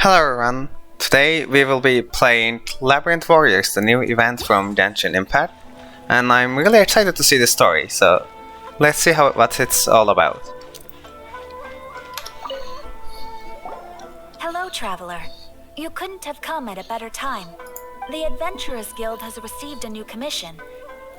Hello everyone! Today we will be playing Labyrinth Warriors, the new event from Genshin Impact, and I'm really excited to see the story, so let's see what it's all about. Hello, traveler. You couldn't have come at a better time. The Adventurers Guild has received a new commission,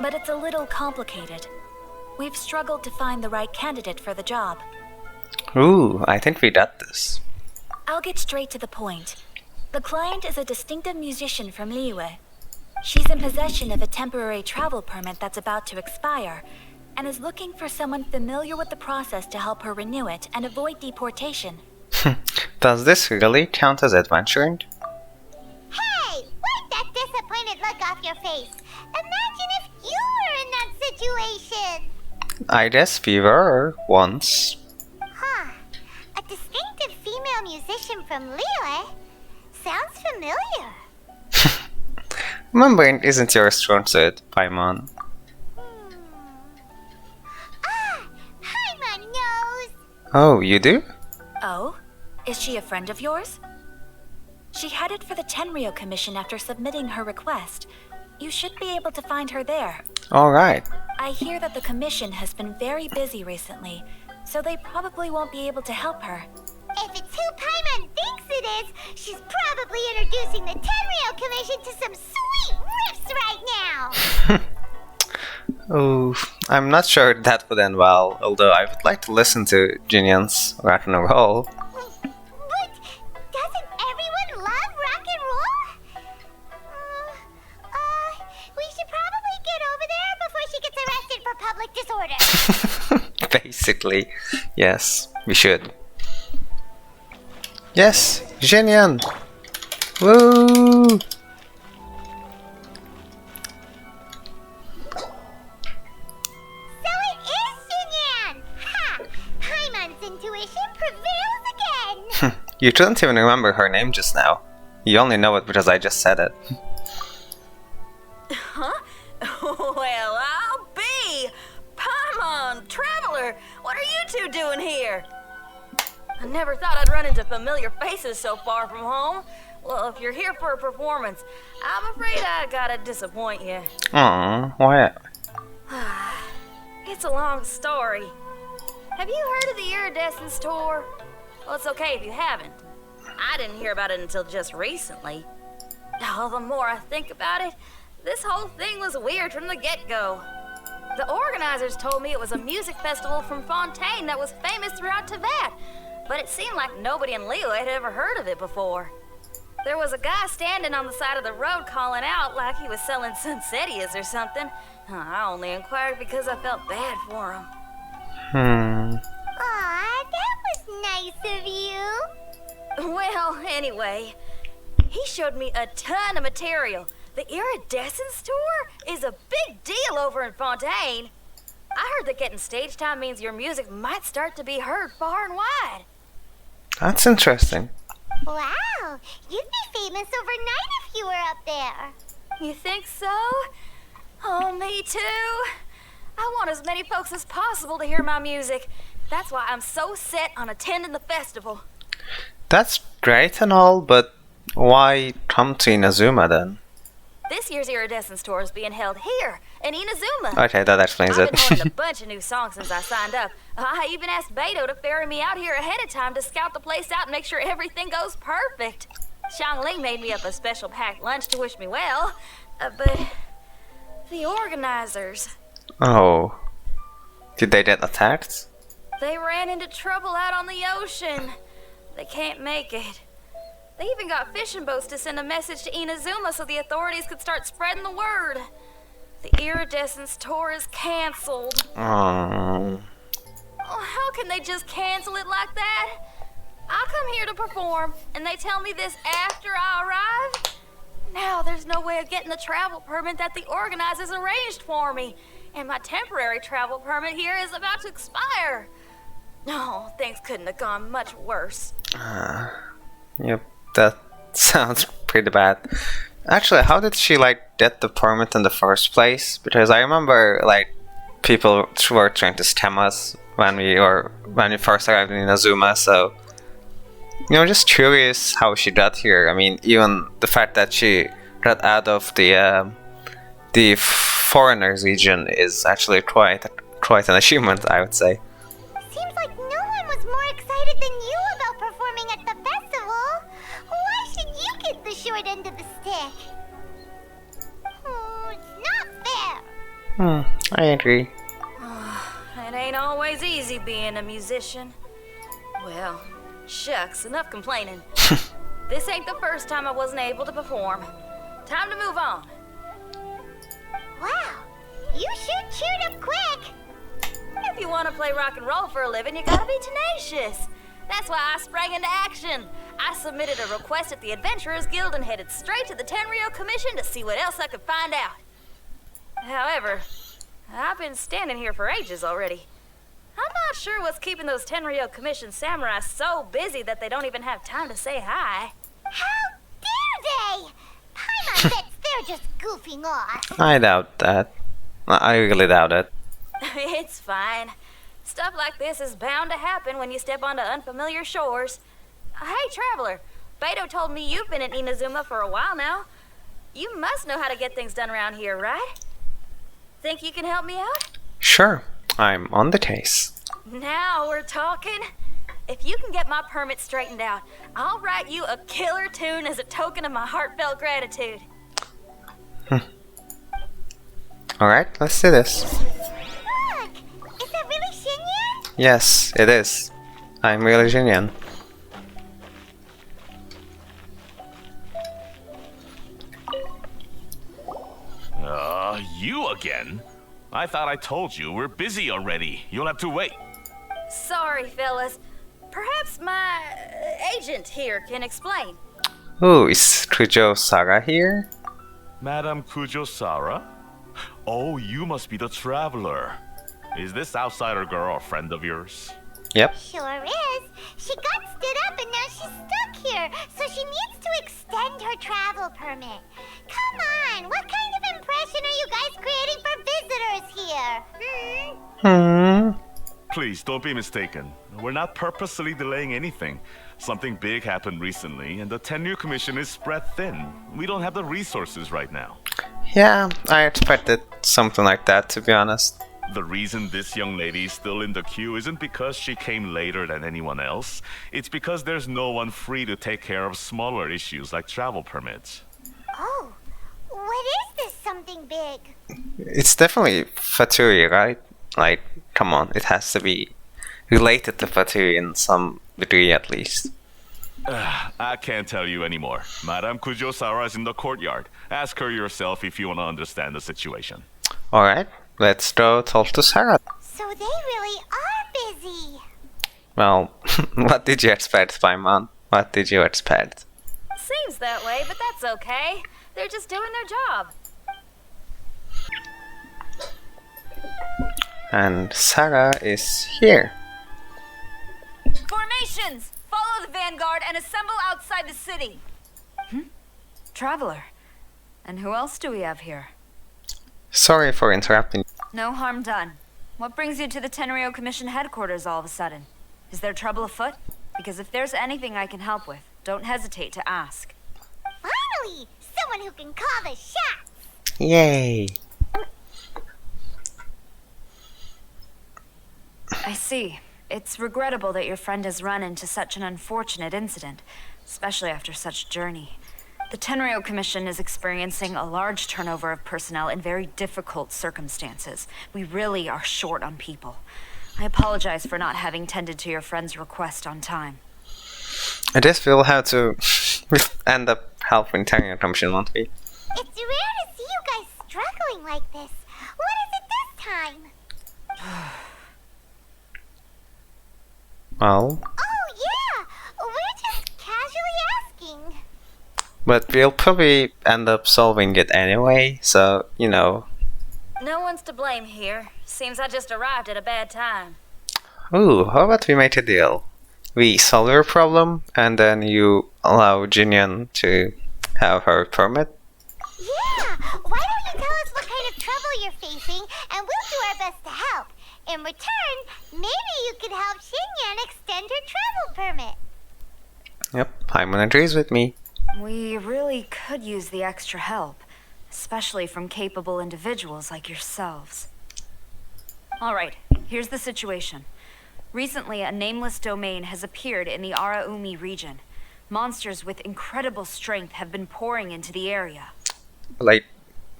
but it's a little complicated. We've struggled to find the right candidate for the job. Ooh, I think we got this. I'll get straight to the point. The client is a distinctive musician from Liyue. She's in possession of a temporary travel permit that's about to expire, and is looking for someone familiar with the process to help her renew it and avoid deportation. Does this really count as adventuring? Hey! Wipe that disappointed look off your face! Imagine if you were in that situation! I guess we were once. Huh. A distinctive female musician from Liyue? Sounds familiar. Remembering isn't your strong suit, Paimon. Paimon knows! Oh, you do? Oh? Is she a friend of yours? She headed for the Tenryou Commission after submitting her request. You should be able to find her there. Alright. I hear that the commission has been very busy recently, so they probably won't be able to help her. If it's who Paimon thinks it is, she's probably introducing the Tenryou Commission to some sweet riffs right now! Oh, I'm not sure that would end well, although I would like to listen to Xinyan's rock and roll. But doesn't everyone love rock and roll? We should probably get over there before she gets arrested for public disorder. Basically, yes, we should. Yes, Xinyan! Woo! So it is Xinyan! Ha! Paimon's intuition prevails again! You couldn't even remember her name just now. You only know it because I just said it. Huh? Well, I'll be! Paimon, Traveler, what are you two doing here? I never thought I'd run into familiar faces so far from home. Well, if you're here for a performance, I'm afraid I gotta disappoint you. Aww, why? It's a long story. Have you heard of the Iridescence Tour? Well, it's okay if you haven't. I didn't hear about it until just recently. Oh, the more I think about it, this whole thing was weird from the get-go. The organizers told me it was a music festival from Fontaine that was famous throughout Teyvat, but it seemed like nobody in Liyue had ever heard of it before. There was a guy standing on the side of the road calling out like he was selling Sunsetias or something. I only inquired because I felt bad for him. Aw, that was nice of you. Well, anyway, he showed me a ton of material. The Iridescence Tour is a big deal over in Fontaine. I heard that getting stage time means your music might start to be heard far and wide. That's interesting. Wow, you'd be famous overnight if you were up there. You think so? Oh, me too. I want as many folks as possible to hear my music. That's why I'm so set on attending the festival. That's great and all, but why come to Inazuma then? This year's Iridescence Tour is being held here, in Inazuma. Okay, that explains I've it. been learning a bunch of new songs since I signed up. I even asked Beto to ferry me out here ahead of time to scout the place out and make sure everything goes perfect. Xiangling made me up a special packed lunch to wish me well, but the organizers, Oh. Did they get attacked? they ran into trouble out on the ocean. They can't make it. They even got fishing boats to send a message to Inazuma so the authorities could start spreading the word. The Iridescence Tour is canceled. Oh. Oh, how can they just cancel it like that? I come here to perform, and they tell me this after I arrive? Now there's no way of getting the travel permit that the organizers arranged for me, and my temporary travel permit here is about to expire. No, things couldn't have gone much worse. Yep, that sounds pretty bad. Actually, how did she get the permit in the first place? Because I remember people were trying to scam us when we first arrived in Inazuma, so Just curious how she got here. I mean, even the fact that she got out of the foreigners region is actually quite an achievement, I would say. Seems like no one was more excited than you about performing at the festival. Why should you get the short end of the stick? Oh, it's not fair. I agree. It ain't always easy being a musician. Well, shucks, enough complaining. This ain't the first time I wasn't able to perform. Time to move on. Wow, you sure cheered up quick. If you want to play rock and roll for a living, you gotta be tenacious. That's why I sprang into action. I submitted a request at the Adventurers Guild and headed straight to the Tenryou Commission to see what else I could find out. However, I've been standing here for ages already. I'm not sure what's keeping those Tenryou Commission samurai so busy that they don't even have time to say hi. How dare they? Paimon bets they're just goofing off. I doubt that. I really doubt it. It's fine. Stuff like this is bound to happen when you step onto unfamiliar shores. Hey, Traveler, Beto told me you've been in Inazuma for a while now. You must know how to get things done around here, right? Think you can help me out? Sure, I'm on the case. Now we're talking. If you can get my permit straightened out, I'll write you a killer tune as a token of my heartfelt gratitude. Alright, let's do this. Look, is that really Xinyan? Yes, it is. I'm really Xinyan. You again? I thought I told you we're busy already. You'll have to wait. Sorry, fellas. Perhaps my agent here can explain. Ooh, is Kujo Saga here? Madam Kujo-Sara? Oh, you must be the traveler. Is this outsider girl a friend of yours? Yep. Sure is. She got stood up and now she's stuck here, so she needs to extend her travel permit. Come on, what kind of impression are you guys creating for visitors here? Please, don't be mistaken. We're not purposely delaying anything. Something big happened recently, and the Tenryou Commission is spread thin. We don't have the resources right now. Yeah, I expected something like that, to be honest. The reason this young lady is still in the queue isn't because she came later than anyone else. It's because there's no one free to take care of smaller issues like travel permits. Oh, what is this something big? It's definitely Fatui, right? Like, come on, it has to be related to Fatui in some degree at least. I can't tell you anymore. Madame Kujo-Sara is in the courtyard. Ask her yourself if you want to understand the situation. Alright, let's go talk to Sarah. So they really are busy. Well, what did you expect, Paimon? What did you expect? Seems that way, but that's okay. They're just doing their job. And Sarah is here. Formations! Follow the vanguard and assemble outside the city. Traveler. And who else do we have here? Sorry for interrupting. No harm done. What brings you to the Tenryou Commission headquarters all of a sudden? Is there trouble afoot? Because if there's anything I can help with, don't hesitate to ask. Finally, someone who can call the shots. Yay! I see. It's regrettable that your friend has run into such an unfortunate incident, especially after such a journey. The Tenryou Commission is experiencing a large turnover of personnel in very difficult circumstances. We really are short on people. I apologize for not having tended to your friend's request on time. I guess we'll have to end up helping Tenryou Commission, won't we? It's rare to see you guys struggling like this. What is it this time? Well, Oh yeah, we're just casually asking. but we'll probably end up solving it anyway, so, you know. No one's to blame here. Seems I just arrived at a bad time. Ooh, how about we make a deal? We solve your problem, and then you allow Xinyan to have her permit? Yeah, why don't you tell us what kind of trouble you're facing, and we'll do our best to help. In return, maybe you could help Xinyan extend her travel permit. Yep, Paimon agrees with me. We really could use the extra help, especially from capable individuals like yourselves. Alright, here's the situation. Recently, a nameless domain has appeared in the Araumi region. Monsters with incredible strength have been pouring into the area. Like,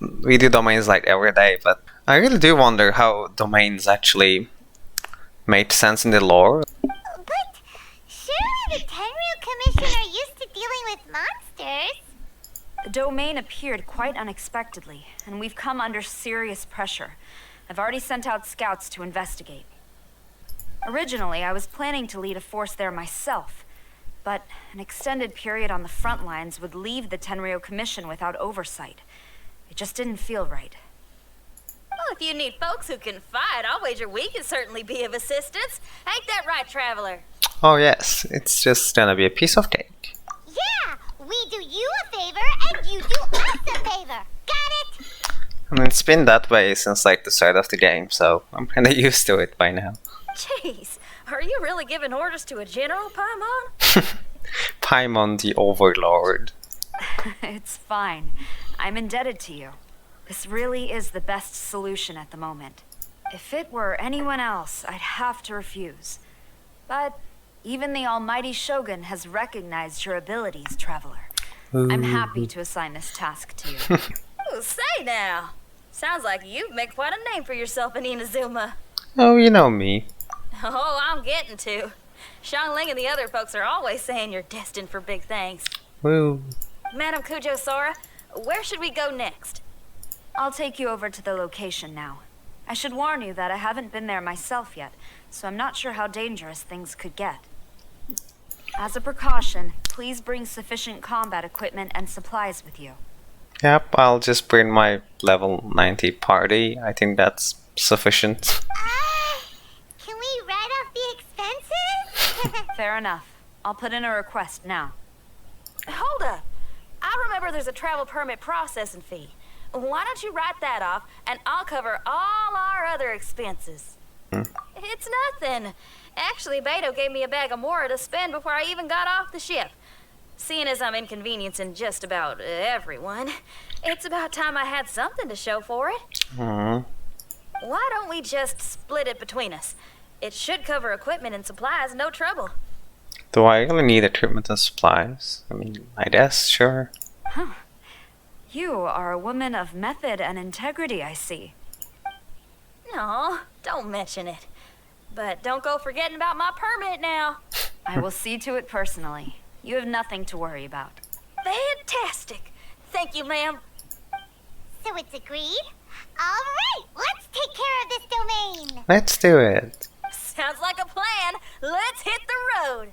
we do domains like every day, but I really do wonder how domains actually made sense in the lore. But surely the Tenryu Commission are used to dealing with monsters. The domain appeared quite unexpectedly, and we've come under serious pressure. I've already sent out scouts to investigate. Originally, I was planning to lead a force there myself, but an extended period on the front lines would leave the Tenryu Commission without oversight. It just didn't feel right. Well, if you need folks who can fight, I'll wager we can certainly be of assistance. Ain't that right, Traveler? Oh yes, it's just gonna be a piece of cake. Yeah, we do you a favor and you do us a favor. Got it? I mean, it's been that way since like the start of the game, so I'm kinda used to it by now. Jeez, are you really giving orders to a general, Paimon? Paimon the Overlord. It's fine. I'm indebted to you. This really is the best solution at the moment. If it were anyone else, I'd have to refuse. But even the almighty Shogun has recognized your abilities, Traveler. I'm happy to assign this task to you. Ooh, say now. Sounds like you've made quite a name for yourself in Inazuma. Oh, you know me. Oh, I'm getting to. Xiangling and the other folks are always saying you're destined for big things. Woo. Madam Kujo Sora, where should we go next? I'll take you over to the location now. I should warn you that I haven't been there myself yet, so I'm not sure how dangerous things could get. As a precaution, please bring sufficient combat equipment and supplies with you. Yep, I'll just bring my level 90 party. I think that's sufficient. Can we write off the expenses? Fair enough. I'll put in a request now. Hold up. I remember there's a travel permit processing fee. Why don't you write that off, and I'll cover all our other expenses. It's nothing. Actually, Beto gave me a bag of Mora to spend before I even got off the ship. Seeing as I'm inconveniencing just about everyone, it's about time I had something to show for it. Hmm. Why don't we just split it between us? It should cover equipment and supplies, no trouble. Do I really need equipment and supplies? I mean, I guess, sure. You are a woman of method and integrity, I see. No, don't mention it. But don't go forgetting about my permit now. I will see to it personally. You have nothing to worry about. Fantastic. Thank you, ma'am. So it's agreed? Alright, let's take care of this domain. Let's do it. Sounds like a plan. Let's hit the road.